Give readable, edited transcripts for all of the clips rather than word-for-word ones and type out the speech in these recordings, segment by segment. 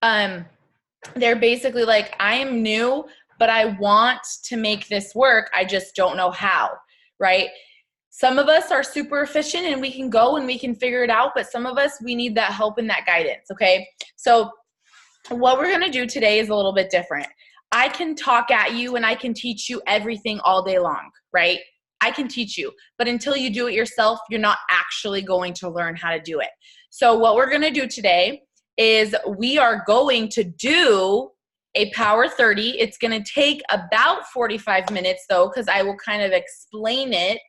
They're basically like, I am new, but I want to make this work. I just don't know how, right? Some of us are super efficient and we can go and we can figure it out, but some of us, we need that help and that guidance, okay? So what we're gonna do today is a little bit different. I can talk at you and I can teach you everything all day long, right? I can teach you, but until you do it yourself, you're not actually going to learn how to do it. So what we're gonna do today is we are going to do a Power 30. It's gonna take about 45 minutes though, because I will kind of explain it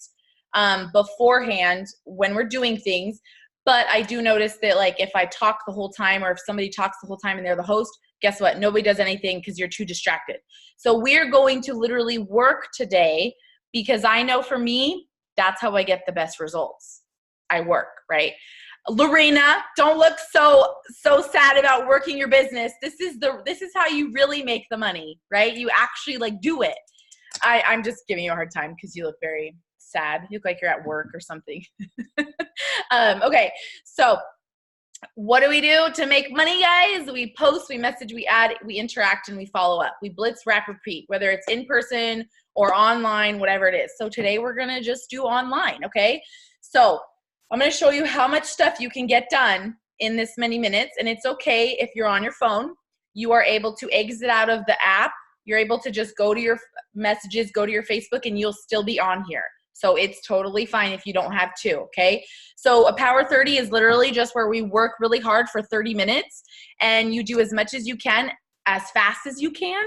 beforehand when we're doing things. But I do notice that like if I talk the whole time or if somebody talks the whole time and they're the host, guess what? Nobody does anything because you're too distracted. So we're going to literally work today because I know for me, that's how I get the best results. I work, right? Lorena, don't look so sad about working your business. This is how you really make the money, right? You actually like do it. I'm just giving you a hard time because you look very sad. You look like you're at work or something. Okay, so what do we do to make money, guys? We post, we message, we add, we interact, and we follow up. We blitz, wrap, repeat, whether it's in person or online, whatever it is. So today we're gonna just do online, okay? So I'm gonna show you how much stuff you can get done in this many minutes, and it's okay if you're on your phone. You are able to exit out of the app. You're able to just go to your messages, go to your Facebook, and you'll still be on here. So it's totally fine if you don't have to, okay? So a Power 30 is literally just where we work really hard for 30 minutes and you do as much as you can, as fast as you can.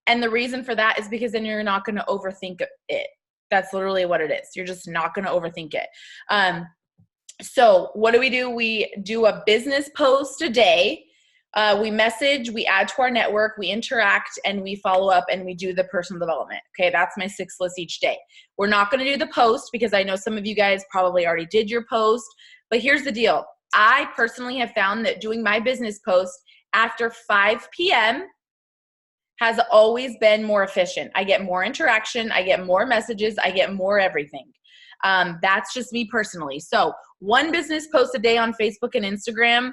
And the reason for that is because then you're not gonna overthink it. That's literally what it is. You're just not gonna overthink it. So what do? We do a business post a day. We message, we add to our network, we interact, and we follow up, and we do the personal development. Okay, that's my 6 lists each day. We're not going to do the post because I know some of you guys probably already did your post, but here's the deal. I personally have found that doing my business post after 5 p.m. has always been more efficient. I get more interaction, I get more messages, I get more everything. That's just me personally. So 1 business post a day on Facebook and Instagram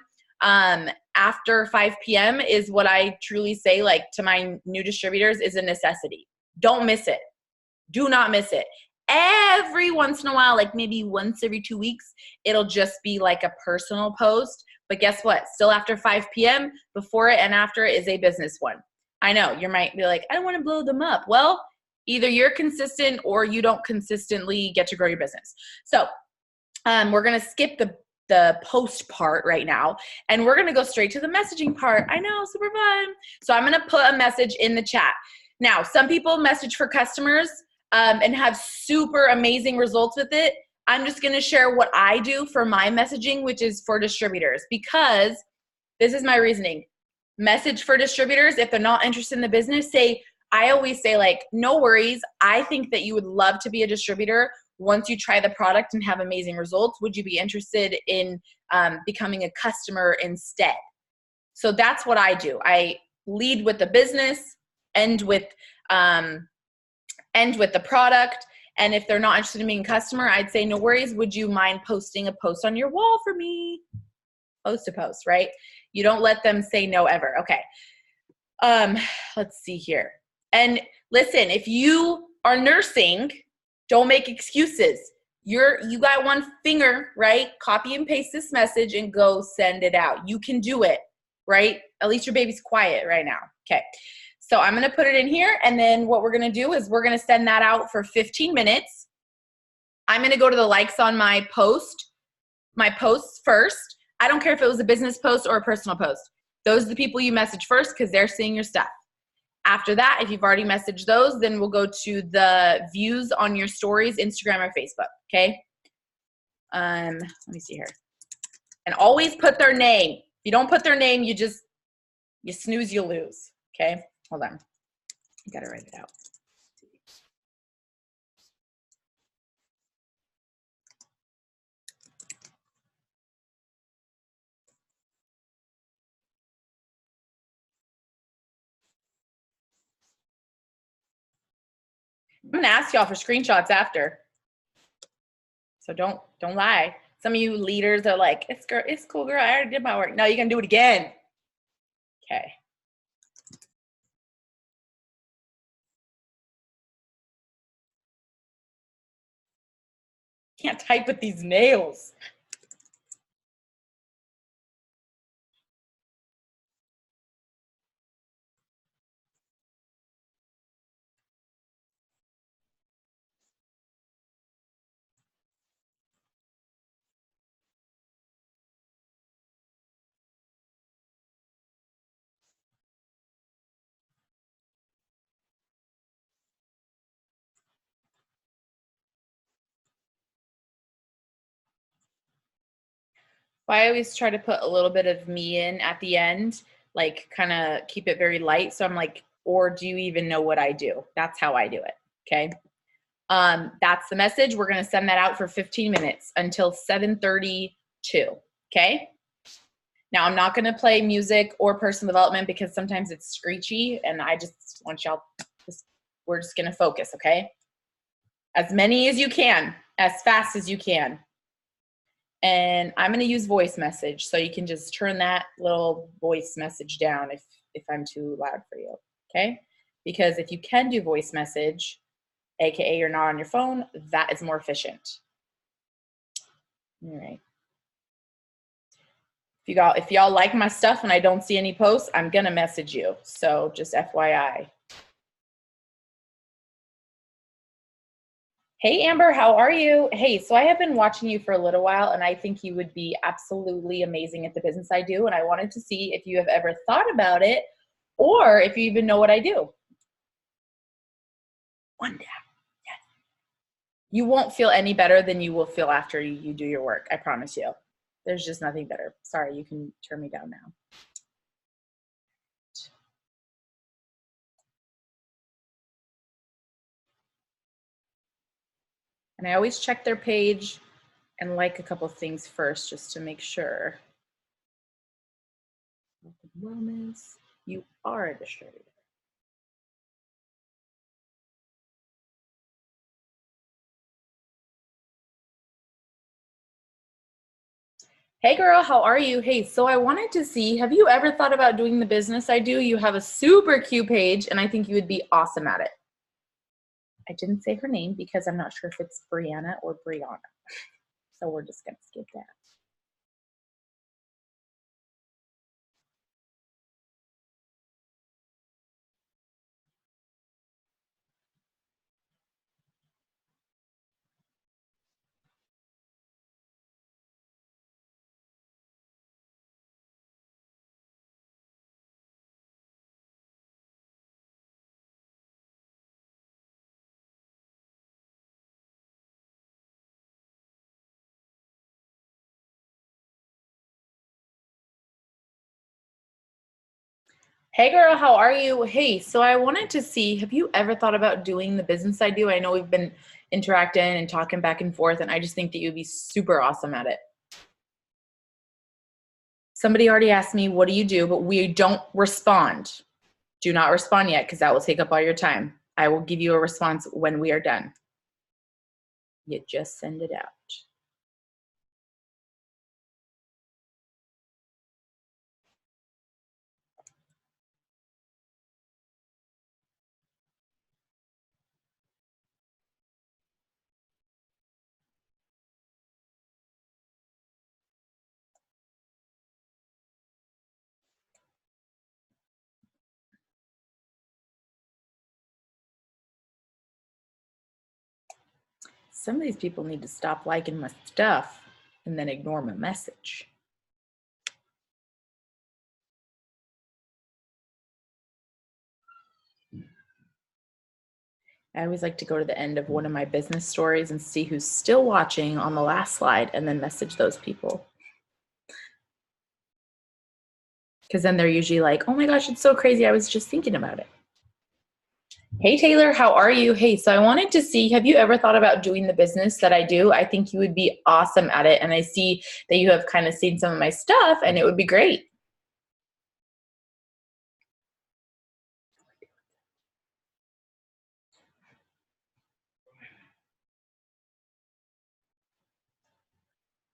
after 5 p.m. is what I truly say, like to my new distributors, is a necessity. Don't miss it. Do not miss it. Every once in a while, like maybe once every 2 weeks, it'll just be like a personal post. But guess what? Still after 5 p.m., before it and after it is a business one. I know you might be like, I don't want to blow them up. Well, either you're consistent or you don't consistently get to grow your business. So we're going to skip the post part right now, and we're going to go straight to the messaging part. I know, super fun. So I'm going to put a message in the chat. Now, some people message for customers and have super amazing results with it. I'm just going to share what I do for my messaging, which is for distributors, because this is my reasoning. Message for distributors, if they're not interested in the business, I always say like, no worries. I think that you would love to be a distributor. Once you try the product and have amazing results, would you be interested in becoming a customer instead? So that's what I do. I lead with the business, end with the product. And if they're not interested in being a customer, I'd say, no worries. Would you mind posting a post on your wall for me? Post to post, right? You don't let them say no ever. Okay. Let's see here. And listen, if you are nursing, don't make excuses. You got 1 finger, right? Copy and paste this message and go send it out. You can do it, right? At least your baby's quiet right now. Okay. So I'm going to put it in here. And then what we're going to do is we're going to send that out for 15 minutes. I'm going to go to the likes on my posts first. I don't care if it was a business post or a personal post. Those are the people you message first because they're seeing your stuff. After that, if you've already messaged those, then we'll go to the views on your stories, Instagram or Facebook, okay? Let me see here. And always put their name. If you don't put their name, you snooze, you lose, okay? Hold on. You gotta write it out. I'm gonna ask y'all for screenshots after. So don't lie. Some of you leaders are like, it's cool, girl. I already did my work. No, you can do it again. Okay. Can't type with these nails. I always try to put a little bit of me in at the end, like kind of keep it very light. So I'm like, or do you even know what I do? That's how I do it. Okay. That's the message. We're going to send that out for 15 minutes until 7:32. Okay. Now I'm not going to play music or personal development because sometimes it's screechy and I just want y'all, we're just going to focus. Okay. As many as you can, as fast as you can. And I'm going to use voice message. So you can just turn that little voice message down if I'm too loud for you. Okay. Because if you can do voice message, AKA you're not on your phone, that is more efficient. All right. If y'all like my stuff and I don't see any posts, I'm going to message you. So just FYI. Hey, Amber, how are you? Hey, so I have been watching you for a little while, and I think you would be absolutely amazing at the business I do, and I wanted to see if you have ever thought about it or if you even know what I do. One day. Yes. You won't feel any better than you will feel after you do your work. I promise you. There's just nothing better. Sorry, you can turn me down now. And I always check their page and like a couple things first just to make sure. Wellness, you are a distributor. Hey girl, how are you? Hey, so I wanted to see, have you ever thought about doing the business I do? You have a super cute page and I think you would be awesome at it. I didn't say her name because I'm not sure if it's Brianna or Brianna. So we're just gonna skip that. Hey girl, how are you? Hey, so I wanted to see, have you ever thought about doing the business I do? I know we've been interacting and talking back and forth, and I just think that you'd be super awesome at it. Somebody already asked me, what do you do? But we don't respond. Do not respond yet because that will take up all your time. I will give you a response when we are done. You just send it out. Some of these people need to stop liking my stuff and then ignore my message. I always like to go to the end of one of my business stories and see who's still watching on the last slide and then message those people. Because then they're usually like, oh my gosh, it's so crazy. I was just thinking about it. Hey, Taylor, how are you? Hey, so I wanted to see, have you ever thought about doing the business that I do? I think you would be awesome at it. And I see that you have kind of seen some of my stuff and it would be great.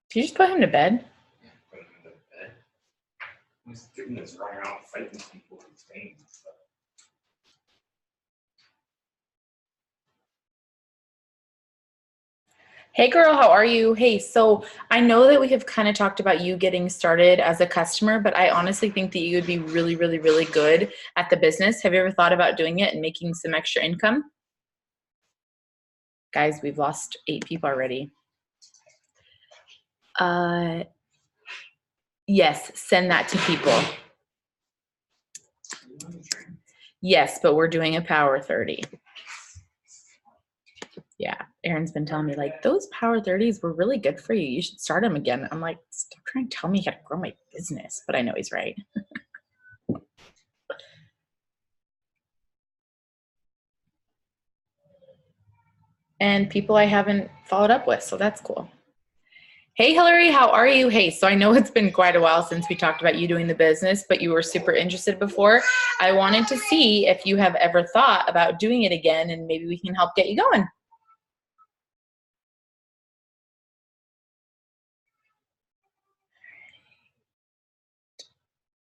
Did you just put him to bed? He's doing this running around fighting people in Spain. So. Hey girl, how are you? Hey, so I know that we have kind of talked about you getting started as a customer, but I honestly think that you would be really, really, really good at the business. Have you ever thought about doing it and making some extra income? Guys, we've lost 8 people already. Yes, send that to people. Yes, but we're doing a power 30. Yeah, Aaron's been telling me like those power 30s were really good for you. You should start them again. I'm like, stop trying to tell me how to grow my business, but I know he's right. And people I haven't followed up with, so that's cool. Hey Hillary, how are you? Hey, so I know it's been quite a while since we talked about you doing the business, but you were super interested before. I wanted to see if you have ever thought about doing it again and maybe we can help get you going.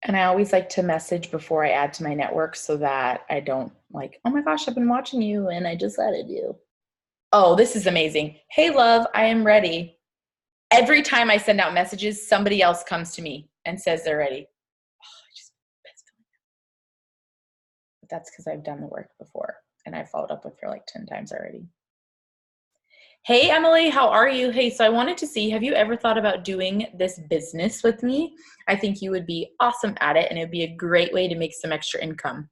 And I always like to message before I add to my network so that I don't like, oh my gosh, I've been watching you and I just added you. Oh, this is amazing. Hey love, I am ready. Every time I send out messages, somebody else comes to me and says they're ready. But that's because I've done the work before and I followed up with her like 10 times already. Hey Emily, how are you? Hey, so I wanted to see, have you ever thought about doing this business with me? I think you would be awesome at it and it'd be a great way to make some extra income.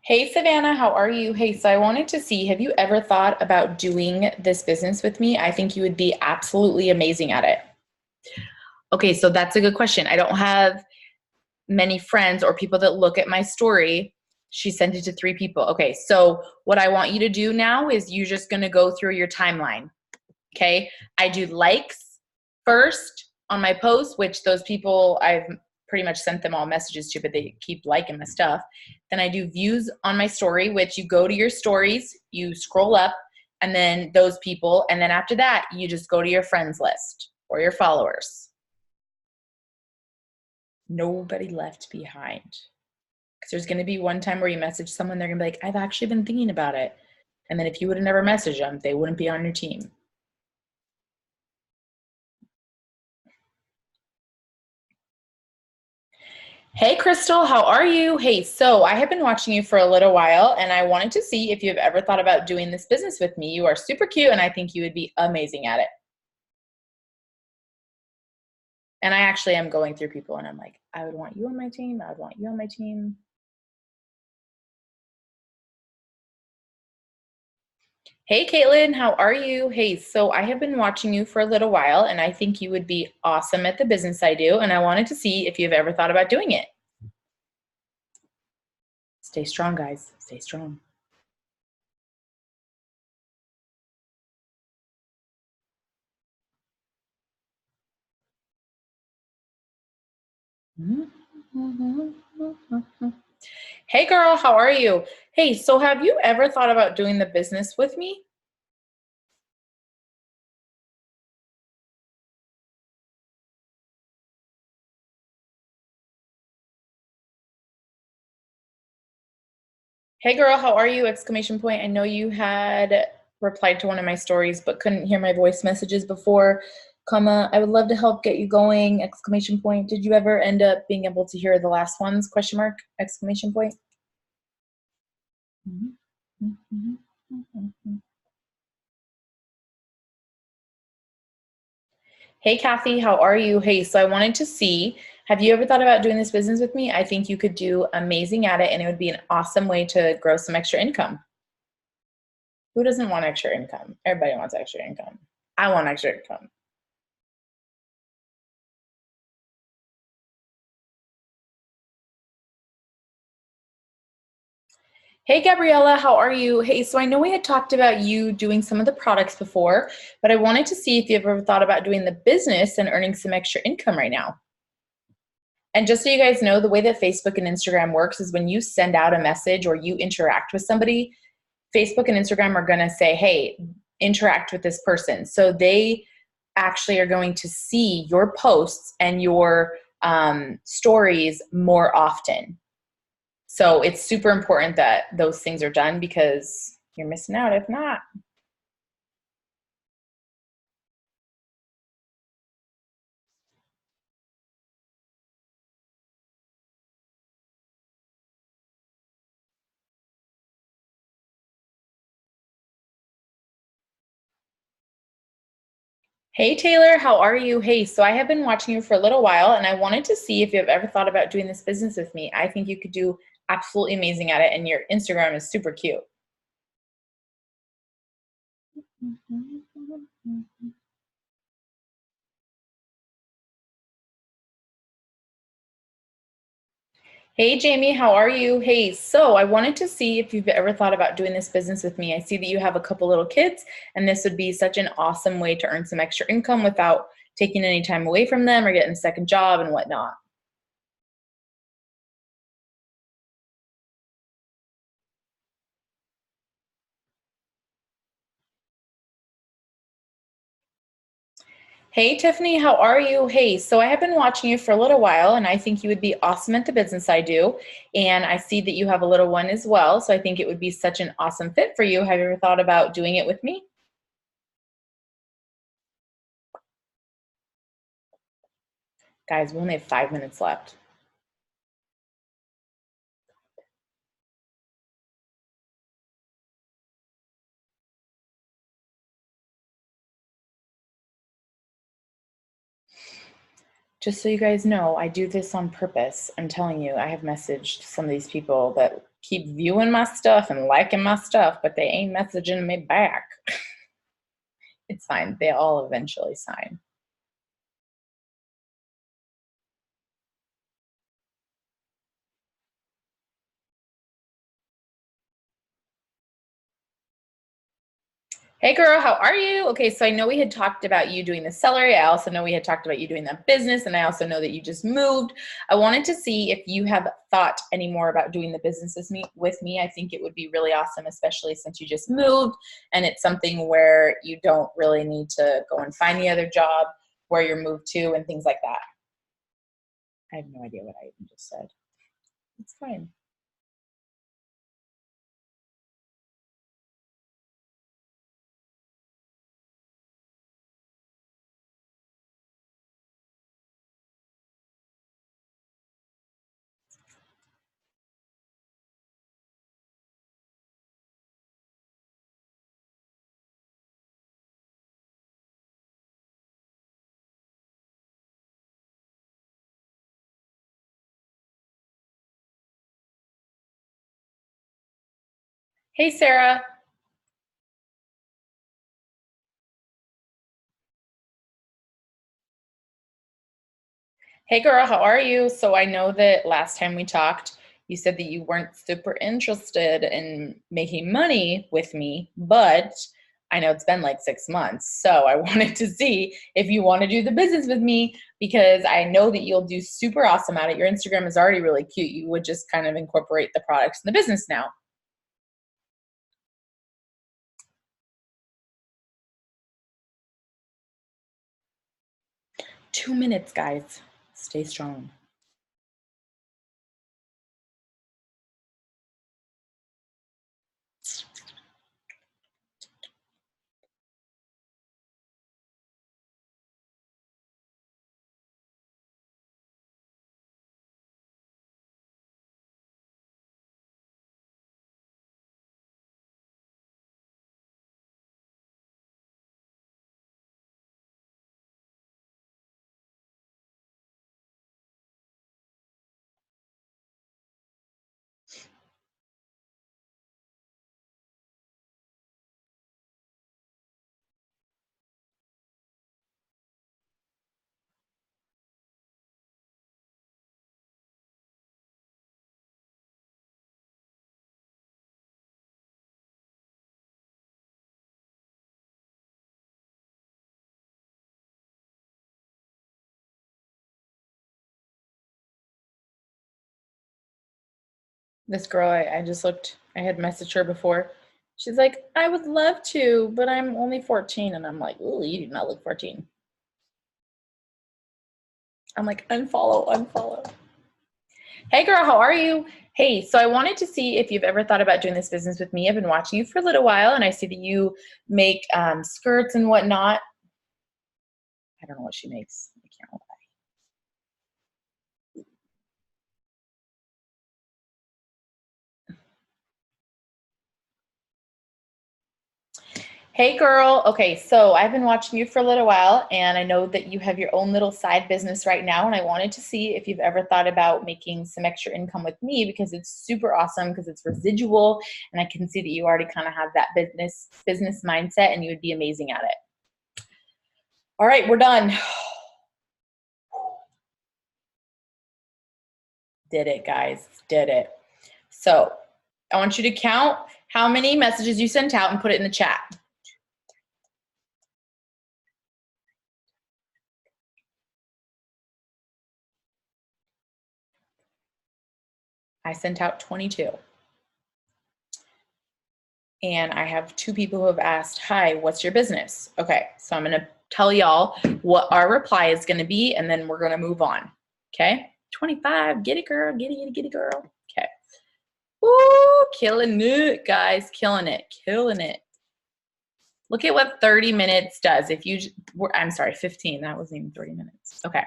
Hey Savannah, how are you? Hey, so I wanted to see, have you ever thought about doing this business with me? I think you would be absolutely amazing at it. Okay, so that's a good question. I don't have many friends or people that look at my story. She sent it to 3 people. Okay, so what I want you to do now is you're just gonna go through your timeline. Okay, I do likes first on my posts, which those people I've pretty much sent them all messages to, but they keep liking my stuff. Then I do views on my story, which you go to your stories, you scroll up, and then those people, and then after that, you just go to your friends list or your followers. Nobody left behind. Because there's going to be one time where you message someone, they're going to be like, I've actually been thinking about it. And then if you would have never messaged them, they wouldn't be on your team. Hey, Crystal, how are you? Hey, so I have been watching you for a little while and I wanted to see if you have ever thought about doing this business with me. You are super cute and I think you would be amazing at it. And I actually am going through people and I'm like, I would want you on my team. I would want you on my team. Hey, Caitlin, how are you? Hey, so I have been watching you for a little while and I think you would be awesome at the business I do. And I wanted to see if you've ever thought about doing it. Stay strong, guys. Stay strong. Hey girl, how are you? Hey, so have you ever thought about doing the business with me? Hey girl, how are you? Exclamation point. I know you had replied to one of my stories but couldn't hear my voice messages before, comma, I would love to help get you going, exclamation point. Did you ever end up being able to hear the last ones, question mark, exclamation point? Hey Kathy, how are you? Hey, so I wanted to see, have you ever thought about doing this business with me? I think you could do amazing at it and it would be an awesome way to grow some extra income. Who doesn't want extra income? Everybody wants extra income. I want extra income. Hey, Gabriella, how are you? Hey, so I know we had talked about you doing some of the products before, but I wanted to see if you've ever thought about doing the business and earning some extra income right now. And just so you guys know, the way that Facebook and Instagram works is when you send out a message or you interact with somebody, Facebook and Instagram are going to say, hey, interact with this person. So they actually are going to see your posts and your stories more often. So it's super important that those things are done because you're missing out if not. Hey Taylor, how are you? Hey, so I have been watching you for a little while and I wanted to see if you've ever thought about doing this business with me. I think you could do absolutely amazing at it and your Instagram is super cute. Hey Jamie, how are you? Hey, so I wanted to see if you've ever thought about doing this business with me. I see that you have a couple little kids, and this would be such an awesome way to earn some extra income without taking any time away from them or getting a second job and whatnot. Hey Tiffany, how are you? Hey, so I have been watching you for a little while and I think you would be awesome at the business I do. And I see that you have a little one as well. So I think it would be such an awesome fit for you. Have you ever thought about doing it with me? Guys, we only have 5 minutes left. Just so you guys know, I do this on purpose. I'm telling you, I have messaged some of these people that keep viewing my stuff and liking my stuff, but they ain't messaging me back. It's fine. They all eventually sign. Hey girl, how are you? Okay, so I know we had talked about you doing the celery. I also know we had talked about you doing that business, and I also know that you just moved. I wanted to see if you have thought any more about doing the business with me. I think it would be really awesome, especially since you just moved, and it's something where you don't really need to go and find the other job where you're moved to and things like that. I have no idea what I even just said. It's fine. Hey Sarah. Hey girl, how are you? So I know that last time we talked, you said that you weren't super interested in making money with me, but I know it's been like 6 months. So I wanted to see if you want to do the business with me because I know that you'll do super awesome at it. Your Instagram is already really cute. You would just kind of incorporate the products in the business now. 2 minutes, guys. Stay strong. This girl, I just looked, I had messaged her before. She's like, I would love to, but I'm only 14. And I'm like, ooh, you do not look 14. I'm like, unfollow, unfollow. Hey girl, how are you? Hey, so I wanted to see if you've ever thought about doing this business with me. I've been watching you for a little while and I see that you make skirts and whatnot. I don't know what she makes. I can't lie. Hey girl, okay, so I've been watching you for a little while and I know that you have your own little side business right now and I wanted to see if you've ever thought about making some extra income with me because it's super awesome because it's residual and I can see that you already kind of have that business mindset and you would be amazing at it. All right, we're done. Did it, guys, did it. So I want you to count how many messages you sent out and put it in the chat. I sent out 22. And I have 2 people who have asked, hi, what's your business? Okay, so I'm gonna tell y'all what our reply is gonna be and then we're gonna move on, okay? 25, get it girl, get it girl, okay. Woo, killing it, guys, killing it, killing it. Look at what 30 minutes does. If you, I'm sorry, 15, that wasn't even 30 minutes, okay.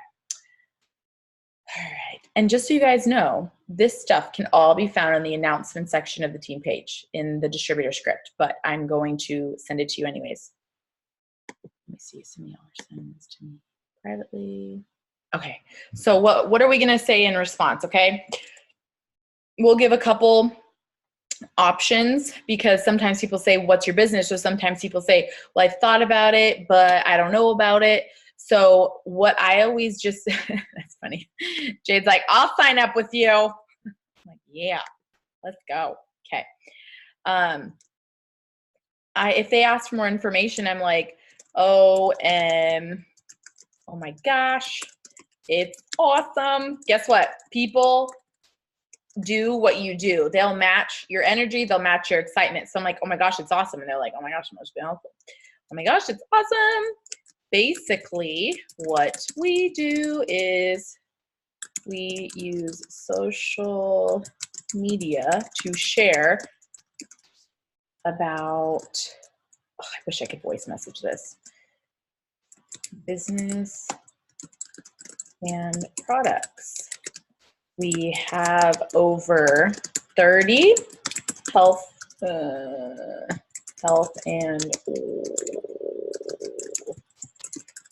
All right, and just so you guys know, this stuff can all be found in the announcement section of the team page in the distributor script, but I'm going to send it to you anyways. Let me see, some of y'all are sending this to me privately. Okay, so what are we gonna say in response, okay? We'll give a couple options because sometimes people say, what's your business? Or sometimes people say, well, I've thought about it, but I don't know about it. So what I always just, that's funny. Jade's like, I'll sign up with you. I'm like, yeah, let's go. Okay. If they ask for more information, I'm like, oh my gosh, it's awesome. Guess what? People do what you do. They'll match your energy. They'll match your excitement. So I'm like, oh my gosh, it's awesome. And they're like, oh my gosh, it must be helpful. Oh my gosh, it's awesome. Basically, what we do is we use social media to share about, oh, I wish I could voice message this, business and products. We have over 30 health and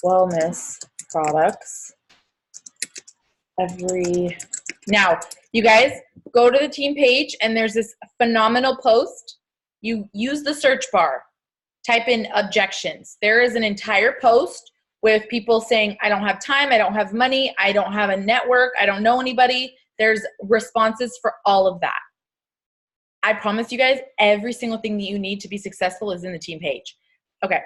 wellness products now you guys go to the team page and there's this phenomenal post. You use the search bar, type in objections. There is an entire post with people saying, I don't have time, I don't have money, I don't have a network, I don't know anybody. There's responses for all of that. I promise you guys, every single thing that you need to be successful is in the team page. Okay.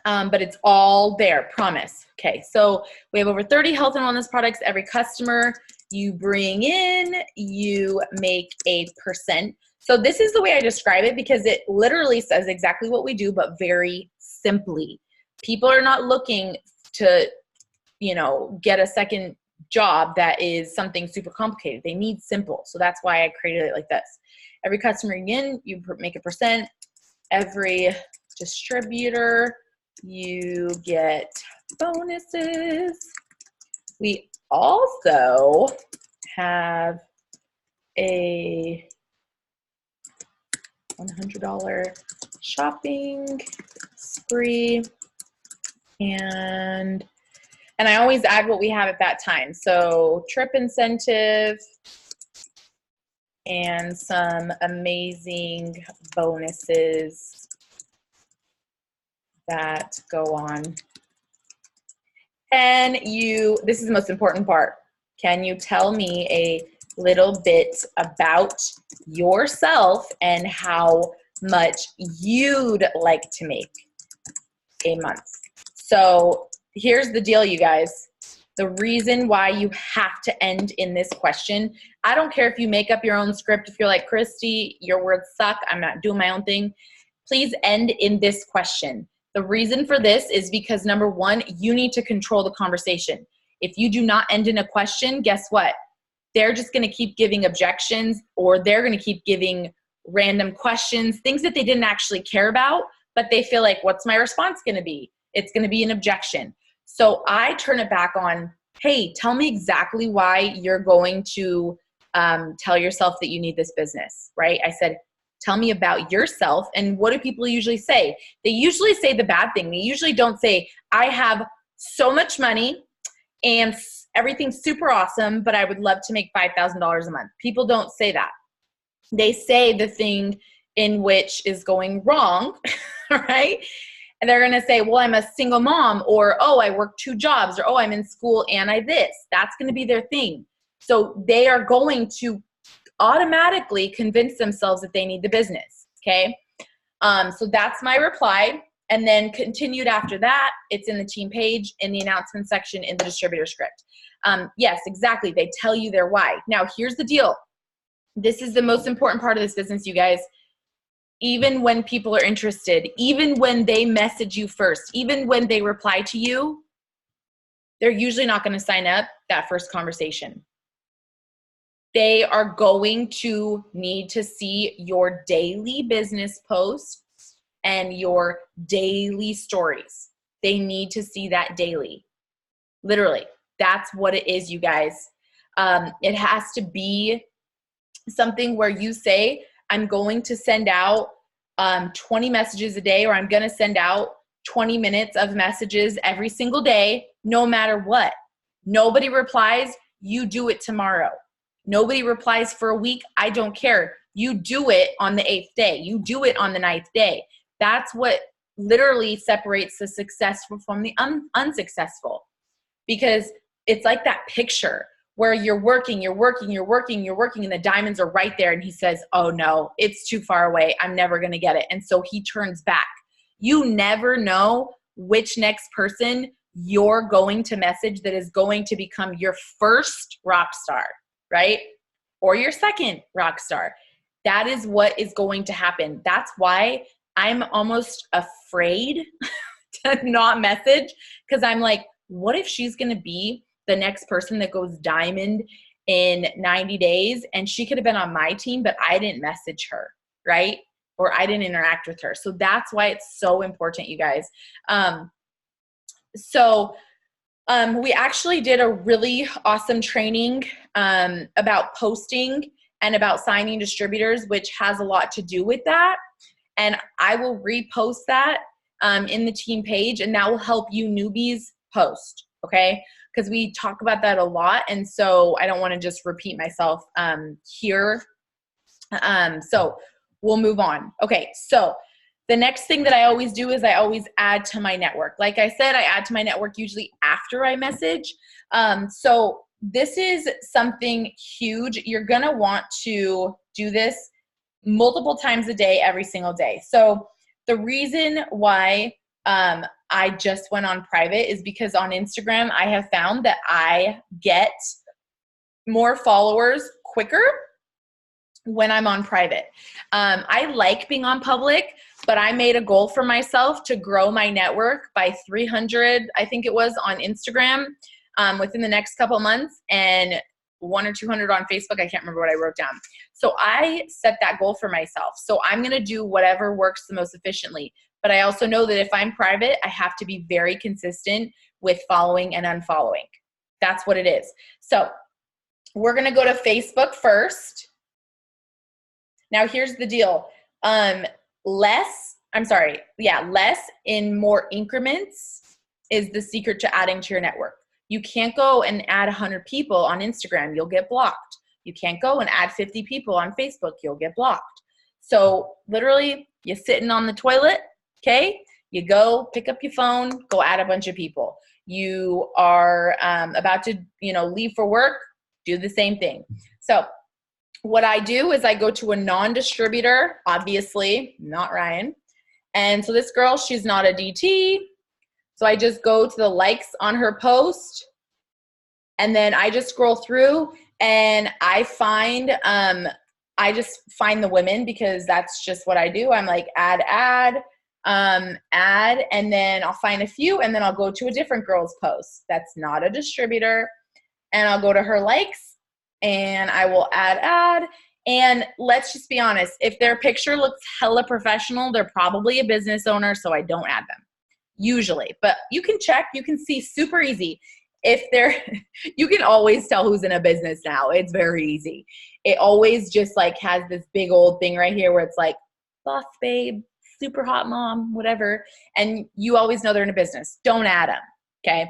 But it's all there, promise. Okay, so we have over 30 health and wellness products. Every customer you bring in, you make a percent. So this is the way I describe it because it literally says exactly what we do, but very simply. People are not looking to, you know, get a second job that is something super complicated. They need simple. So that's why I created it like this. Every customer in, you make a percent. Every distributor, you get bonuses. We also have a $100 shopping spree, and I always add what we have at that time. So trip incentive and some amazing bonuses that go on. This is the most important part. Can you tell me a little bit about yourself and how much you'd like to make a month? So here's the deal, you guys. The reason why you have to end in this question, I don't care if you make up your own script. If you're like, Christy, your words suck, I'm not doing my own thing. Please end in this question. The reason for this is because number one, you need to control the conversation. If you do not end in a question, guess what? They're just going to keep giving objections, or they're going to keep giving random questions, things that they didn't actually care about, but they feel like, what's my response going to be? It's going to be an objection. So I turn it back on, hey, tell me exactly why you're going to tell yourself that you need this business, right? I said, tell me about yourself. And what do people usually say? They usually say the bad thing. They usually don't say, I have so much money and everything's super awesome, but I would love to make $5,000 a month. People don't say that. They say the thing in which is going wrong, right? And they're going to say, well, I'm a single mom, or, oh, I work 2 jobs, or, oh, I'm in school and I this. That's going to be their thing. So they are going to automatically convince themselves that they need the business, okay? So that's my reply. And then continued after that, it's in the team page, in the announcement section, in the distributor script. Yes, exactly. They tell you their why. Now, here's the deal. This is the most important part of this business, you guys. Even when people are interested, even when they message you first, even when they reply to you, they're usually not going to sign up that first conversation. They are going to need to see your daily business posts and your daily stories. They need to see that daily. Literally, that's what it is, you guys. It has to be something where you say, I'm going to send out 20 messages a day, or I'm going to send out 20 minutes of messages every single day, no matter what. Nobody replies, you do it tomorrow. Nobody replies for a week, I don't care. You do it on the 8th day. You do it on the 9th day. That's what literally separates the successful from the unsuccessful. Because it's like that picture where you're working, and the diamonds are right there. And he says, oh no, it's too far away. I'm never going to get it. And so he turns back. You never know which next person you're going to message that is going to become your first rock star, right? Or your second rock star. That is what is going to happen. That's why I'm almost afraid to not message, because I'm like, what if she's going to be the next person that goes diamond in 90 days, and she could have been on my team, but I didn't message her, right? Or I didn't interact with her. So that's why it's so important, you guys. We actually did a really awesome training about posting and about signing distributors, which has a lot to do with that. And I will repost that in the team page, and that will help you newbies post, okay? Because we talk about that a lot, and so I don't want to just repeat myself here. So we'll move on. Okay, so the next thing that I always do is I always add to my network. Like I said, I add to my network usually after I message. So this is something huge. You're going to want to do this multiple times a day, every single day. So the reason why I just went on private is because on Instagram, I have found that I get more followers quicker when I'm on private. I like being on public, but I made a goal for myself to grow my network by 300, I think it was, on Instagram within the next couple months, and 100 or 200 on Facebook. I can't remember what I wrote down. So I set that goal for myself. So I'm going to do whatever works the most efficiently. But I also know that if I'm private, I have to be very consistent with following and unfollowing. That's what it is. So we're going to go to Facebook first. Now here's the deal. Less in more increments is the secret to adding to your network. You can't go and add 100 people on Instagram. You'll get blocked. You can't go and add 50 people on Facebook. You'll get blocked. So literally, you're sitting on the toilet, okay? You go pick up your phone, go add a bunch of people. You are about to, leave for work, do the same thing. So what I do is I go to a non-distributor, obviously, not Ryan. And so this girl, she's not a DT. So I just go to the likes on her post, And then I just scroll through and I just find the women because that's just what I do. I'm like, add, and then I'll find a few, and then I'll go to a different girl's post that's not a distributor, and I'll go to her likes, and I will add. And let's just be honest, if their picture looks hella professional, they're probably a business owner, so I don't add them, usually. But you can check, you can see super easy. If they're, you can always tell who's in a business now. It's very easy. It always just like has this big old thing right here where it's like, boss babe, super hot mom, whatever. And you always know they're in a business. Don't add them, okay?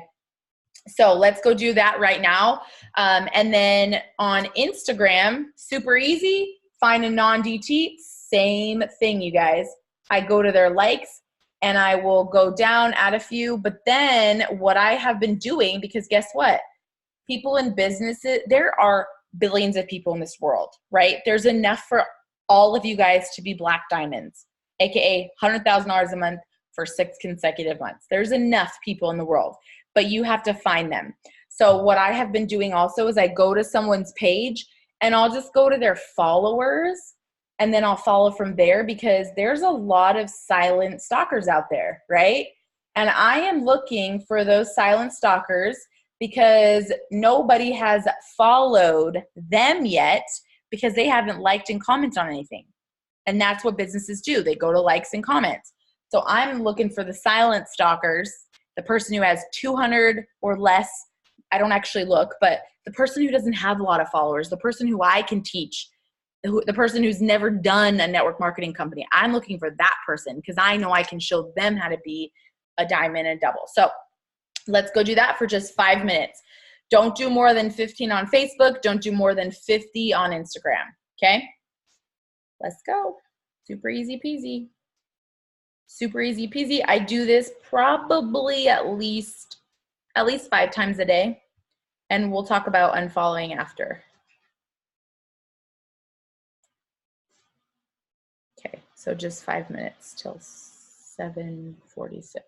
So let's go do that right now. And then on Instagram, super easy, find a non-DT, same thing, you guys. I go to their likes and I will go down, add a few. But then what I have been doing, because guess what? People in businesses, there are billions of people in this world, right? There's enough for all of you guys to be black diamonds, AKA $100,000 a month for 6 consecutive months. There's enough people in the world, but you have to find them. So what I have been doing also is I go to someone's page and I'll just go to their followers and then I'll follow from there, because there's a lot of silent stalkers out there, right? And I am looking for those silent stalkers because nobody has followed them yet because they haven't liked and commented on anything. And that's what businesses do. They go to likes and comments. So I'm looking for the silent stalkers, the person who has 200 or less. I don't actually look, but the person who doesn't have a lot of followers, the person who I can teach, the person who's never done a network marketing company. I'm looking for that person because I know I can show them how to be a diamond and double. So let's go do that for just 5 minutes. Don't do more than 15 on Facebook. Don't do more than 50 on Instagram. Okay? Let's go. Super easy peasy. Super easy peasy. I do this probably at least 5 times a day. And we'll talk about unfollowing after. Okay, so just 5 minutes till 7:46.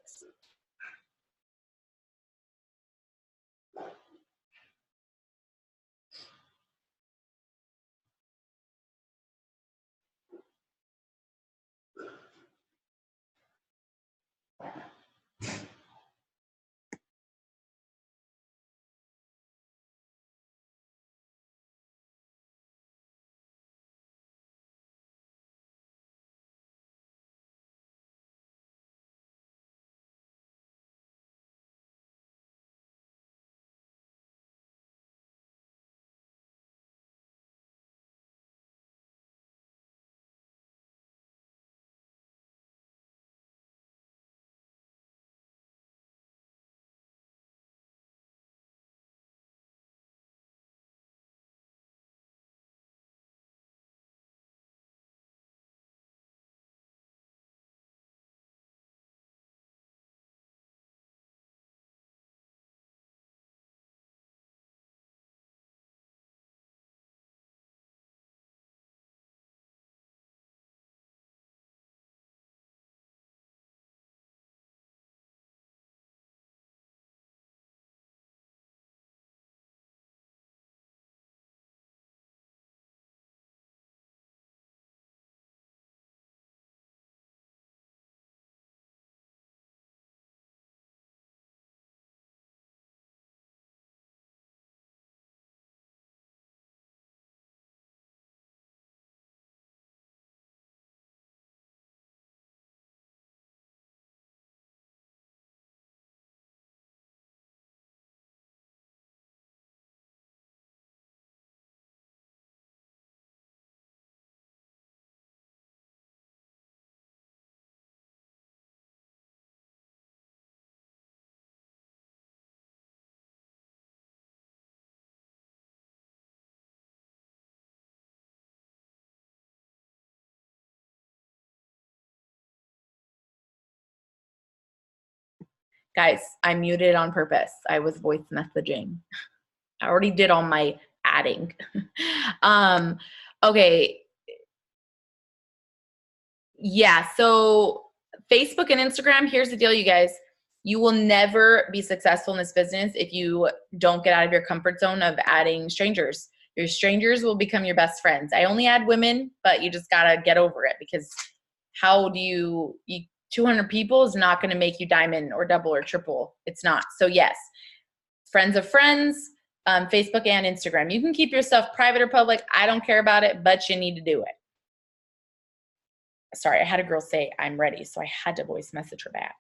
Guys, I muted on purpose. I was voice messaging. I already did all my adding. Okay. Yeah, so Facebook and Instagram, here's the deal, you guys. You will never be successful in this business if you don't get out of your comfort zone of adding strangers. Your strangers will become your best friends. I only add women, but you just gotta get over it, because how do you 200 people is not going to make you diamond or double or triple. It's not. So yes, friends of friends, Facebook and Instagram. You can keep yourself private or public. I don't care about it, but you need to do it. Sorry, I had a girl say I'm ready, so I had to voice message her back.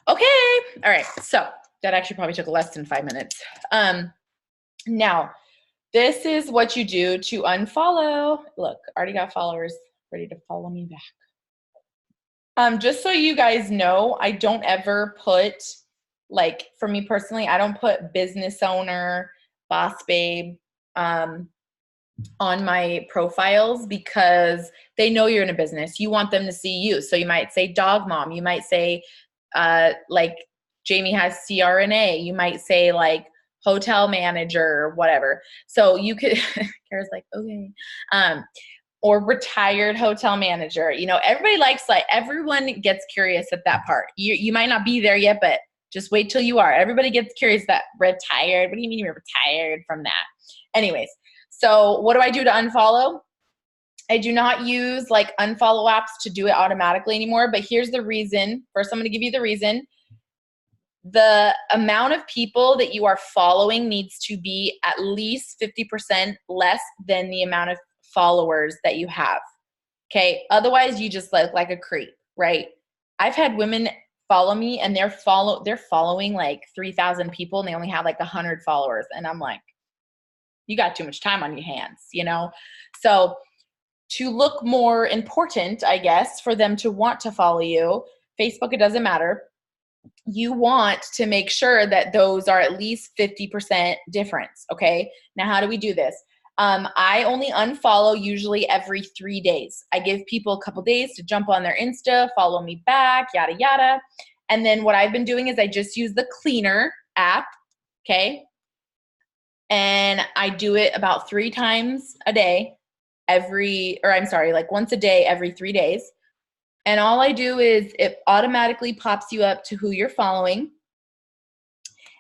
Okay. All right. So that actually probably took less than 5 minutes. Now, this is what you do to unfollow. Look, already got followers ready to follow me back. Just so you guys know, I don't ever put, like, for me personally, I don't put business owner, boss babe, on my profiles, because they know you're in a business. You want them to see you. So you might say dog mom. You might say, like, Jamie has CRNA. You might say, like, hotel manager or whatever. So you could, Kara's like, okay. Or retired hotel manager. You know, everybody likes, like, everyone gets curious at that part. You might not be there yet, but just wait till you are. Everybody gets curious that retired. What do you mean you're retired from that? Anyways, so what do I do to unfollow? I do not use, like, unfollow apps to do it automatically anymore, but here's the reason. First, I'm going to give you the reason. The amount of people that you are following needs to be at least 50% less than the amount of followers that you have. Okay. Otherwise, you just look like a creep, right? I've had women follow me and they're following like 3,000 people and they only have like 100 followers. And I'm like, you got too much time on your hands, you know? So to look more important, I guess, for them to want to follow you, Facebook, it doesn't matter. You want to make sure that those are at least 50% difference, okay? Now, how do we do this? I only unfollow usually every 3 days. I give people a couple days to jump on their Insta, follow me back, yada, yada. And then what I've been doing is I just use the Cleaner app, okay? And I do it about 3 times a day, like once a day, every 3 days. And all I do is it automatically pops you up to who you're following.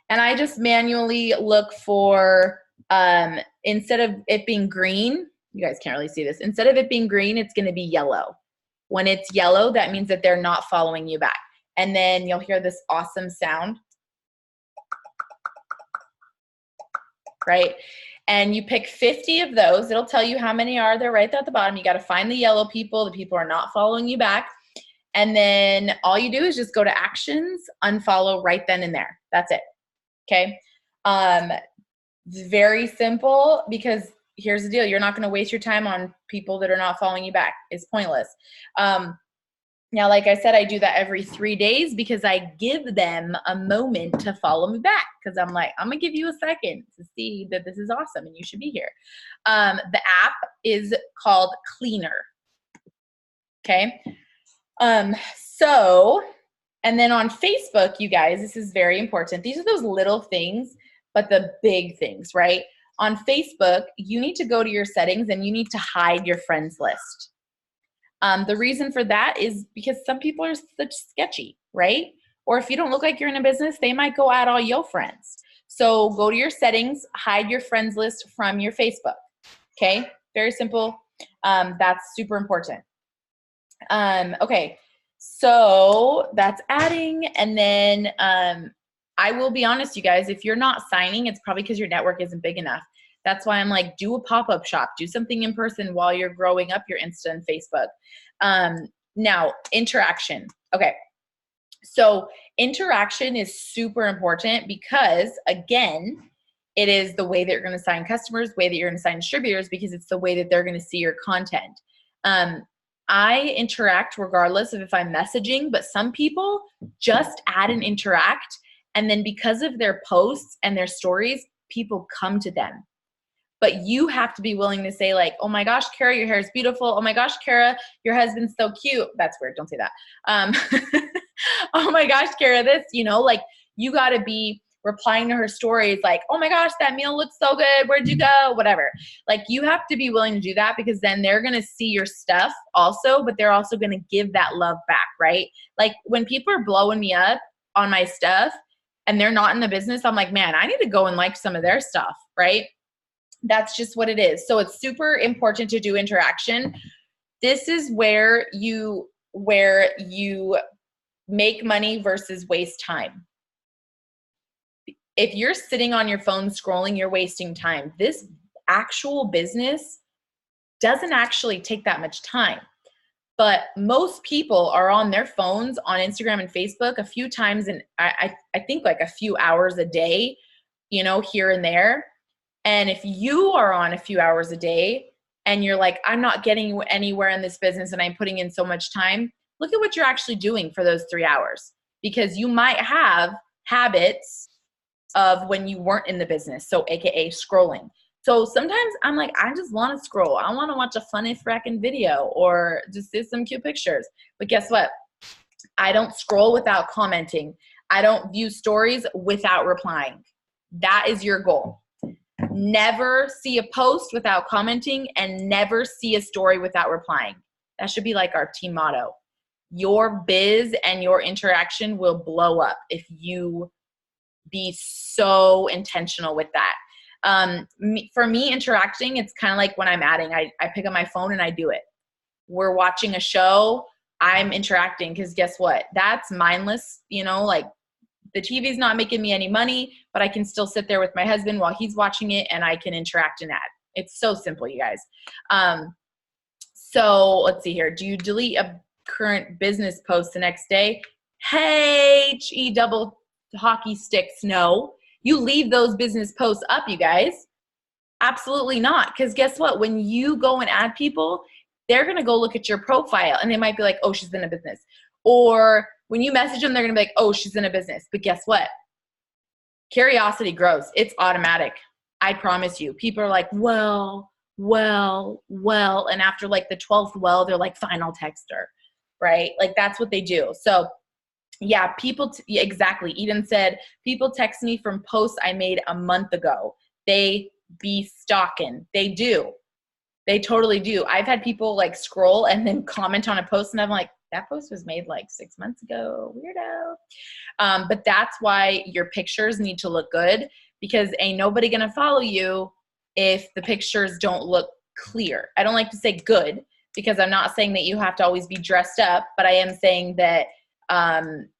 And I just manually look for, instead of it being green, you guys can't really see this. Instead of it being green, it's going to be yellow. When it's yellow, that means that they're not following you back. And then you'll hear this awesome sound, right? And you pick 50 of those. It'll tell you how many are there right there at the bottom. You got to find the yellow people, the people who are not following you back. And then all you do is just go to actions, unfollow right then and there. That's it. Okay. It's very simple, because here's the deal. You're not going to waste your time on people that are not following you back. It's pointless. Now, like I said, I do that every 3 days because I give them a moment to follow me back, because I'm like, I'm going to give you a second to see that this is awesome and you should be here. The app is called Cleaner. Okay. And then on Facebook, you guys, this is very important. These are those little things, but the big things, right? On Facebook, you need to go to your settings and you need to hide your friends list. The reason for that is because some people are such sketchy, right? Or if you don't look like you're in a business, they might go add all your friends. So go to your settings, hide your friends list from your Facebook. Okay, very simple. That's super important. Okay, so that's adding. And then I will be honest, you guys, if you're not signing, it's probably because your network isn't big enough. That's why I'm like, do a pop-up shop, do something in person while you're growing up your Insta and Facebook. Now, interaction. Okay. So interaction is super important because, again, it is the way that you're going to sign customers, way that you're going to sign distributors, because it's the way that they're going to see your content. I interact regardless of if I'm messaging, but some people just add and interact. And then because of their posts and their stories, people come to them. But you have to be willing to say like, oh my gosh, Kara, your hair is beautiful. Oh my gosh, Kara, your husband's so cute. That's weird. Don't say that. Oh my gosh, Kara, this, like you got to be replying to her stories like, oh my gosh, that meal looks so good. Where'd you go? Whatever. Like you have to be willing to do that, because then they're going to see your stuff also, but they're also going to give that love back, right? Like when people are blowing me up on my stuff and they're not in the business, I'm like, man, I need to go and like some of their stuff, right? That's just what it is. So it's super important to do interaction. This is where you make money versus waste time. If you're sitting on your phone scrolling, you're wasting time. This actual business doesn't actually take that much time. But most people are on their phones on Instagram and Facebook a few times, and I think like a few hours a day, here and there. And if you are on a few hours a day and you're like, I'm not getting anywhere in this business and I'm putting in so much time, look at what you're actually doing for those 3 hours, because you might have habits of when you weren't in the business. So AKA scrolling. So sometimes I'm like, I just want to scroll. I want to watch a funny fracking video or just see some cute pictures. But guess what? I don't scroll without commenting. I don't view stories without replying. That is your goal. Never see a post without commenting and never see a story without replying. That should be like our team motto. Your biz and your interaction will blow up if you be so intentional with that. For me, interacting, it's kind of like when I'm adding, I pick up my phone and I do it. We're watching a show, I'm interacting, because guess what? That's mindless, like the TV's not making me any money, but I can still sit there with my husband while he's watching it and I can interact and add. It's so simple, you guys. So let's see here. Do you delete a current business post the next day? H-E double hockey sticks. No, you leave those business posts up, you guys. Absolutely not. Because guess what? When you go and add people, they're going to go look at your profile and they might be like, oh, she's in a business. Or when you message them, they're going to be like, oh, she's in a business. But guess what? Curiosity grows. It's automatic. I promise you. People are like, well. And after like the 12th well, they're like, fine, I'll text her. Right? Like that's what they do. So yeah, exactly. Eden said, people text me from posts I made a month ago. They be stalking. They do. They totally do. I've had people like scroll and then comment on a post and I'm like, that post was made like 6 months ago. Weirdo. But that's why your pictures need to look good, because ain't nobody going to follow you if the pictures don't look clear. I don't like to say good, because I'm not saying that you have to always be dressed up, but I am saying that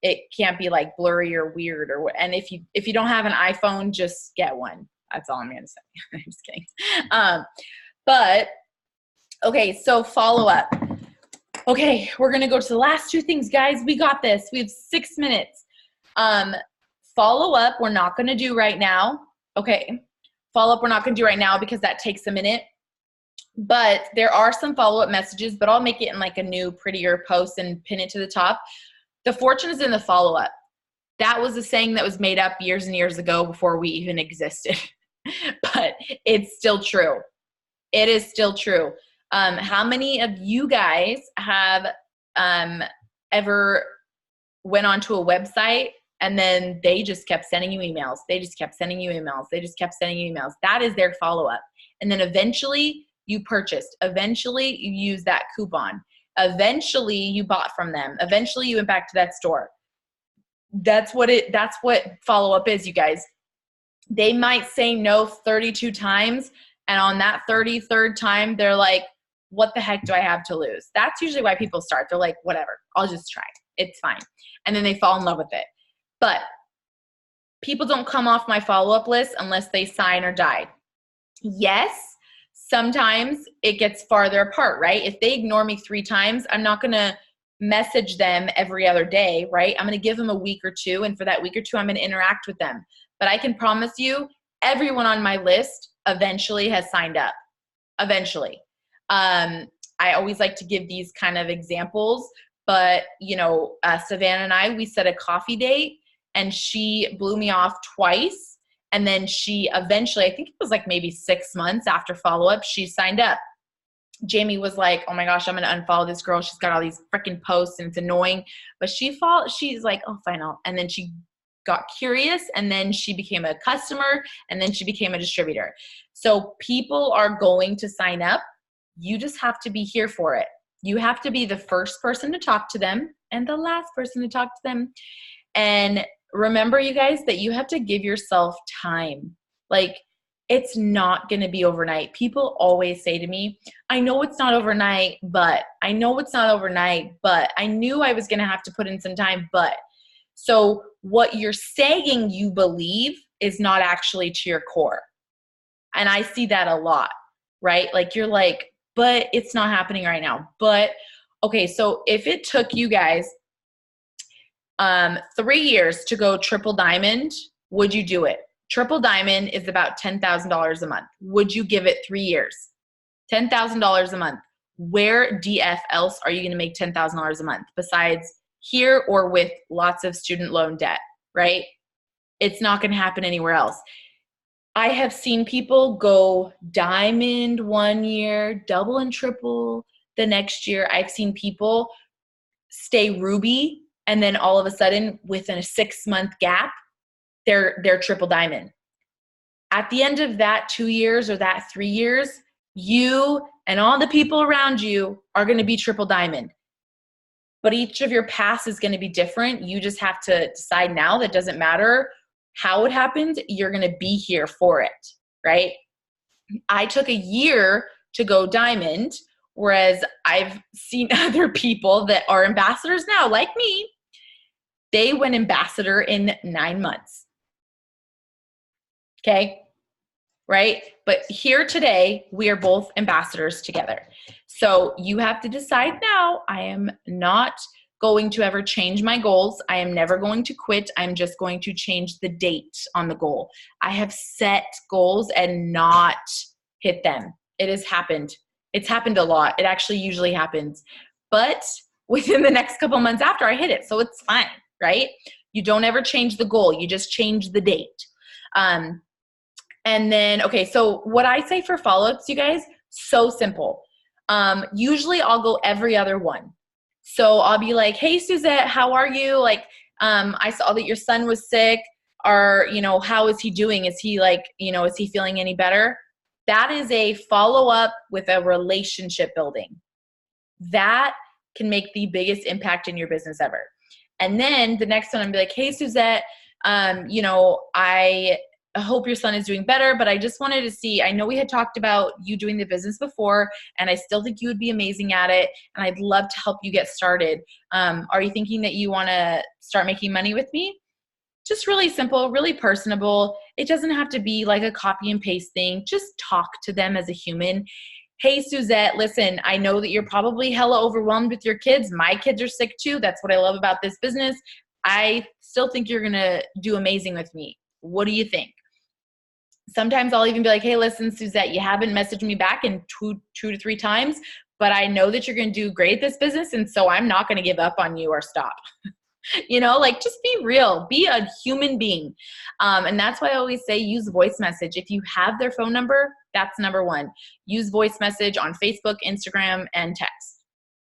it can't be like blurry or weird and if you don't have an iPhone, just get one. That's all I'm going to say. I'm just kidding. But okay, so follow up. Okay, we're going to go to the last 2 things, guys. We got this. We have 6 minutes. Follow up, we're not going to do right now. Okay. Follow up, we're not going to do right now because that takes a minute. But there are some follow-up messages, but I'll make it in like a new, prettier post and pin it to the top. The fortune is in the follow-up. That was a saying that was made up years and years ago before we even existed. But it's still true. It is still true. How many of you guys have ever went onto a website and then they just kept sending you emails? They just kept sending you emails. They just kept sending you emails. That is their follow-up. And then eventually you purchased. Eventually you used that coupon. Eventually you bought from them. Eventually you went back to that store. That's what follow-up is, you guys. They might say no 32 times, and on that 33rd time, they're like, what the heck do I have to lose? That's usually why people start. They're like, whatever, I'll just try. It's fine. And then they fall in love with it. But people don't come off my follow-up list unless they sign or die. Yes, sometimes it gets farther apart, right? If they ignore me 3 times, I'm not going to message them every other day, right? I'm going to give them a week or two. And for that week or two, I'm going to interact with them. But I can promise you, everyone on my list eventually has signed up. Eventually. I always like to give these kind of examples, but Savannah and I, we set a coffee date and she blew me off twice. And then she eventually, I think it was like maybe 6 months after follow-up, she signed up. Jamie was like, oh my gosh, I'm going to unfollow this girl. She's got all these freaking posts and it's annoying. But she's like, oh, fine. And then she got curious and then she became a customer and then she became a distributor. So people are going to sign up. You just have to be here for it. You have to be the first person to talk to them and the last person to talk to them. And remember, you guys, that you have to give yourself time. Like, it's not going to be overnight. People always say to me, I know it's not overnight, but I know it's not overnight, but I knew I was going to have to put in some time, but. So what you're saying you believe is not actually to your core. And I see that a lot, right? Like you're like, but it's not happening right now. But okay, so if it took you guys 3 years to go triple diamond, would you do it? Triple diamond is about $10,000 a month. Would you give it 3 years? $10,000 a month. Where DF else are you going to make $10,000 a month besides here or with lots of student loan debt, right? It's not going to happen anywhere else. I have seen people go diamond 1 year, double and triple the next year. I've seen people stay ruby and then all of a sudden within a 6-month gap, they're triple diamond. At the end of that 2 years or that 3 years, you and all the people around you are going to be triple diamond. But each of your paths is going to be different. You just have to decide now. That doesn't matter how it happens. You're going to be here for it, right? I took a year to go diamond, whereas I've seen other people that are ambassadors now, like me. They went ambassador in 9 months. Okay, right? But here today, we are both ambassadors together. So you have to decide now. I am not going to ever change my goals. I am never going to quit. I'm just going to change the date on the goal. I have set goals and not hit them. It has happened. It's happened a lot. It actually usually happens. But within the next couple months after, I hit it. So it's fine, right? You don't ever change the goal. You just change the date. And then, okay, so what I say for follow-ups, you guys, so simple. Usually I'll go every other one. So I'll be like, hey, Suzette, how are you? Like, I saw that your son was sick. Or, how is he doing? Is he is he feeling any better? That is a follow-up with a relationship building. That can make the biggest impact in your business ever. And then the next one, I'm be like, hey, Suzette, I hope your son is doing better, but I just wanted to see, I know we had talked about you doing the business before, and I still think you would be amazing at it, and I'd love to help you get started. Are you thinking that you want to start making money with me? Just really simple, really personable. It doesn't have to be like a copy and paste thing. Just talk to them as a human. Hey, Suzette, listen, I know that you're probably hella overwhelmed with your kids. My kids are sick too. That's what I love about this business. I still think you're going to do amazing with me. What do you think? Sometimes I'll even be like, hey, listen, Suzette, you haven't messaged me back in two to 3 times, but I know that you're going to do great at this business, and so I'm not going to give up on you or stop. Just be real. Be a human being. And that's why I always say use voice message. If you have their phone number, that's number 1. Use voice message on Facebook, Instagram, and text.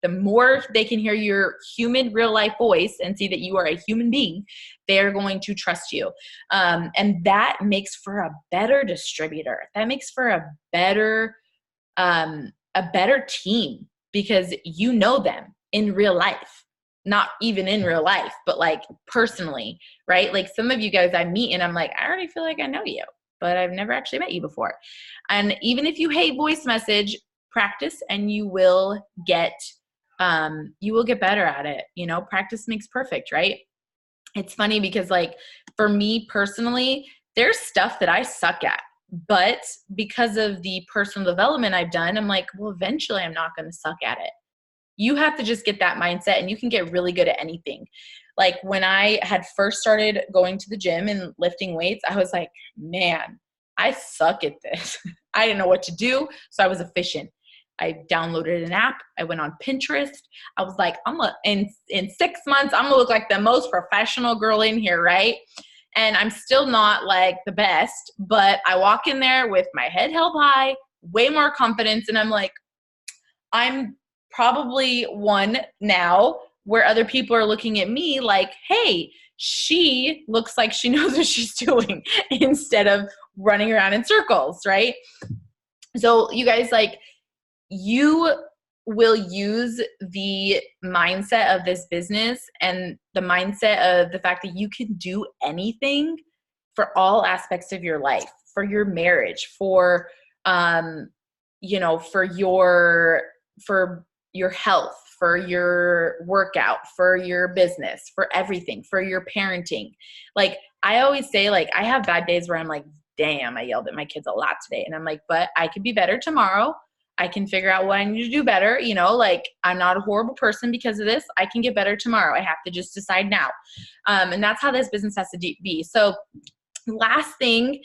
The more they can hear your human real life voice and see that you are a human being, they're going to trust you. And that makes for a better distributor. That makes for a better team because you know them in real life. Not even in real life, but like personally, right? Like some of you guys I meet and I'm like, I already feel like I know you, but I've never actually met you before. And even if you hate voice message, practice and you will get better at it. Practice makes perfect, right? It's funny because like for me personally, there's stuff that I suck at. But because of the personal development I've done, I'm like, well, eventually I'm not going to suck at it. You have to just get that mindset, and you can get really good at anything. Like when I had first started going to the gym and lifting weights, I was like, man, I suck at this. I didn't know what to do. So I was efficient. I downloaded an app. I went on Pinterest. I was like, in 6 months, I'm gonna look like the most professional girl in here, right? And I'm still not like the best, but I walk in there with my head held high, way more confidence. And I'm like, I'm probably one now where other people are looking at me like, hey, she looks like she knows what she's doing instead of running around in circles, right? So you guys, like, you will use the mindset of this business and the mindset of the fact that you can do anything for all aspects of your life, for your marriage, for, for your health, for your workout, for your business, for everything, for your parenting. Like I always say, like, I have bad days where I'm like, damn, I yelled at my kids a lot today. And I'm like, but I could be better tomorrow. I can figure out what I need to do better. You know, like I'm not a horrible person because of this. I can get better tomorrow. I have to just decide now. And that's how this business has to be. So last thing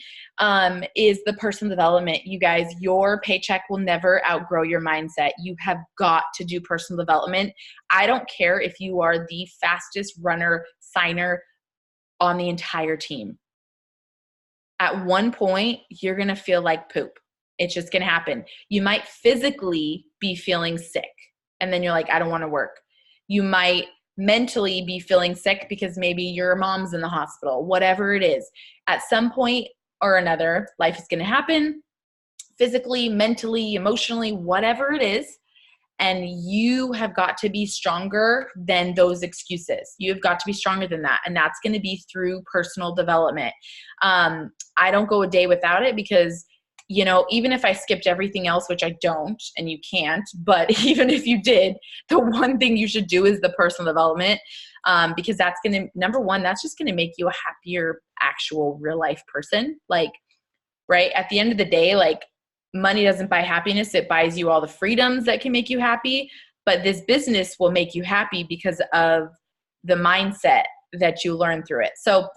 is the personal development. You guys, your paycheck will never outgrow your mindset. You have got to do personal development. I don't care if you are the fastest runner, signer on the entire team. At one point, you're going to feel like poop. It's just going to happen. You might physically be feeling sick, and then you're like, I don't want to work. You might mentally be feeling sick because maybe your mom's in the hospital, whatever it is. At some point or another, life is going to happen physically, mentally, emotionally, whatever it is. And you have got to be stronger than those excuses. You've got to be stronger than that. And that's going to be through personal development. I don't go a day without it because, you know, even if I skipped everything else, which I don't, and you can't, but even if you did, the one thing you should do is the personal development, because that's going to, number one, that's just going to make you a happier, actual real life person. Like, right at the end of the day, like money doesn't buy happiness. It buys you all the freedoms that can make you happy. But this business will make you happy because of the mindset that you learn through it. So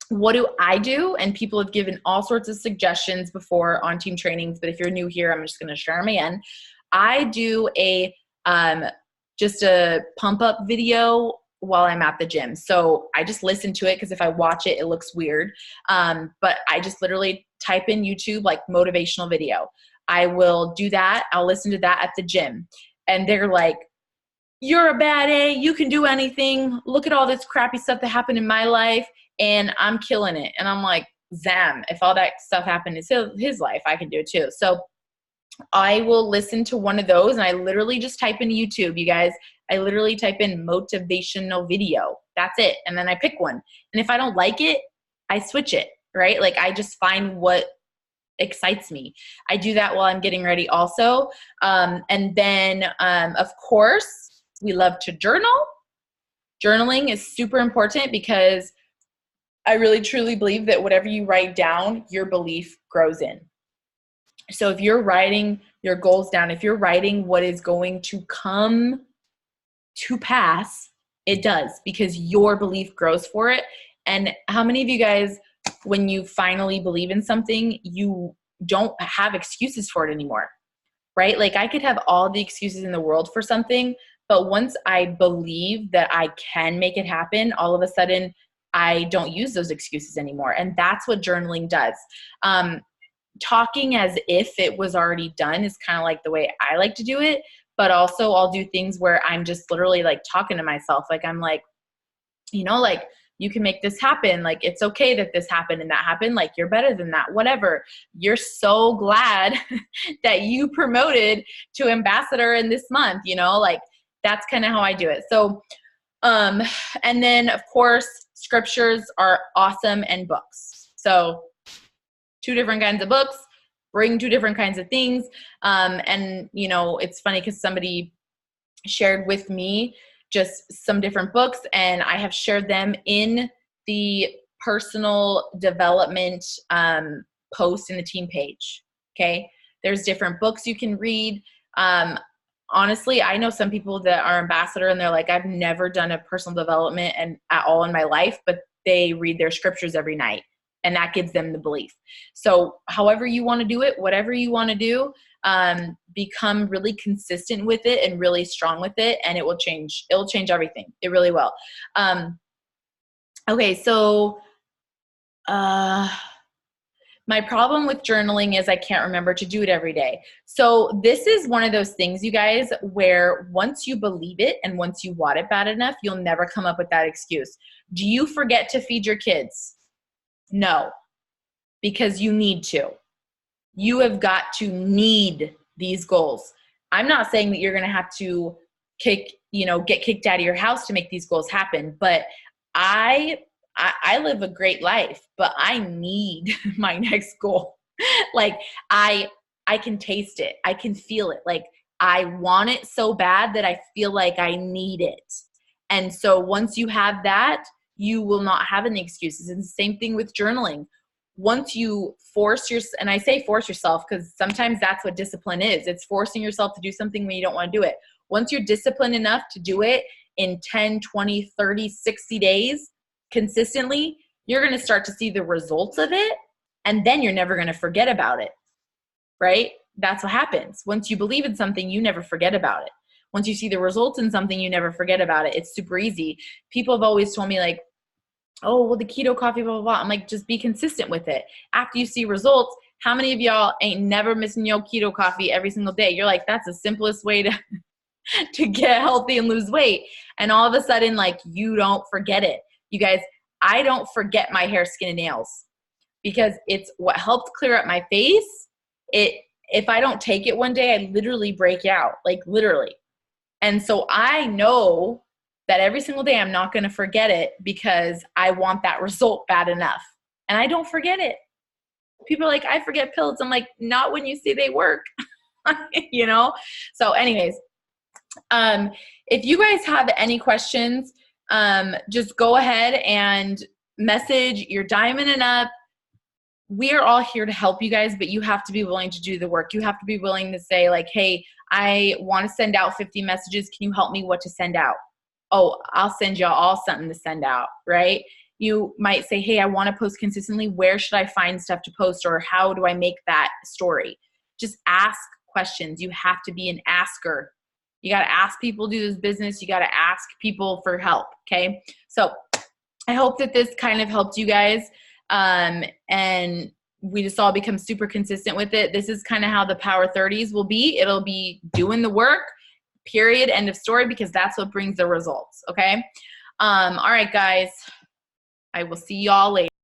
what do I do? And people have given all sorts of suggestions before on team trainings, but if you're new here, I'm just going to share them again. I do just a pump up video while I'm at the gym. So I just listen to it because if I watch it, it looks weird. But I just literally type in YouTube, like motivational video. I will do that. I'll listen to that at the gym. And they're like, you're a bad A. You can do anything. Look at all this crappy stuff that happened in my life. And I'm killing it. And I'm like, Zam, if all that stuff happened in his life, I can do it too. So I will listen to one of those, and I literally just type in YouTube, you guys. I literally type in motivational video. That's it. And then I pick one. And if I don't like it, I switch it, right? Like I just find what excites me. I do that while I'm getting ready also. And then, of course, we love to journal. Journaling is super important because I really truly believe that whatever you write down, your belief grows in. So if you're writing your goals down, if you're writing what is going to come to pass, it does, because your belief grows for it. And how many of you guys, when you finally believe in something, you don't have excuses for it anymore, right? Like I could have all the excuses in the world for something, but once I believe that I can make it happen, all of a sudden I don't use those excuses anymore. And that's what journaling does. Talking as if it was already done is kind of like the way I like to do it. But also I'll do things where I'm just literally like talking to myself. Like I'm like, you know, like you can make this happen. Like it's okay that this happened and that happened. Like you're better than that, whatever. You're so glad that you promoted to ambassador in this month, you know, like that's kind of how I do it. So, and then of course, scriptures are awesome, and books. So 2 different kinds of books, bring 2 different kinds of things. And, you know, it's funny because somebody shared with me just some different books, and I have shared them in the personal development post in the team page. Okay. There's different books you can read. Honestly, I know some people that are ambassador and they're like, I've never done a personal development and at all in my life, but they read their scriptures every night and that gives them the belief. So however you want to do it, whatever you want to do, become really consistent with it and really strong with it, and it will change. It will change everything. It really will. Okay. So, my problem with journaling is I can't remember to do it every day. So this is one of those things, you guys, where once you believe it and once you want it bad enough, you'll never come up with that excuse. Do you forget to feed your kids? No, because you need to. You have got to need these goals. I'm not saying that you're going to have to get kicked out of your house to make these goals happen, but I live a great life, but I need my next goal. Like I can taste it. I can feel it. Like I want it so bad that I feel like I need it. And so once you have that, you will not have any excuses. And the same thing with journaling. Once you and I say force yourself because sometimes that's what discipline is. It's forcing yourself to do something when you don't want to do it. Once you're disciplined enough to do it in 10, 20, 30, 60 days, consistently, you're going to start to see the results of it, and then you're never going to forget about it, right? That's what happens. Once you believe in something, you never forget about it. Once you see the results in something, you never forget about it. It's super easy. People have always told me like, oh, well, the keto coffee, blah, blah, blah. I'm like, just be consistent with it. After you see results, how many of y'all ain't never missing your keto coffee every single day? You're like, that's the simplest way to get healthy and lose weight. And all of a sudden, like, you don't forget it. You guys, I don't forget my hair, skin, and nails because it's what helped clear up my face. If I don't take it one day, I literally break out, like literally. And so I know that every single day I'm not going to forget it because I want that result bad enough. And I don't forget it. People are like, I forget pills. I'm like, not when you see they work, So anyways, if you guys have any questions, just go ahead and message your diamond and up. We are all here to help you guys, but you have to be willing to do the work. You have to be willing to say like, hey, I want to send out 50 messages. Can you help me what to send out? Oh, I'll send y'all all something to send out, right? You might say, hey, I want to post consistently. Where should I find stuff to post, or how do I make that story? Just ask questions. You have to be an asker. You got to ask people to do this business. You got to ask people for help. Okay. So I hope that this kind of helped you guys. And we just all become super consistent with it. This is kind of how the Power 30s will be. It'll be doing the work, period, end of story, because that's what brings the results. Okay. All right, guys, I will see y'all later.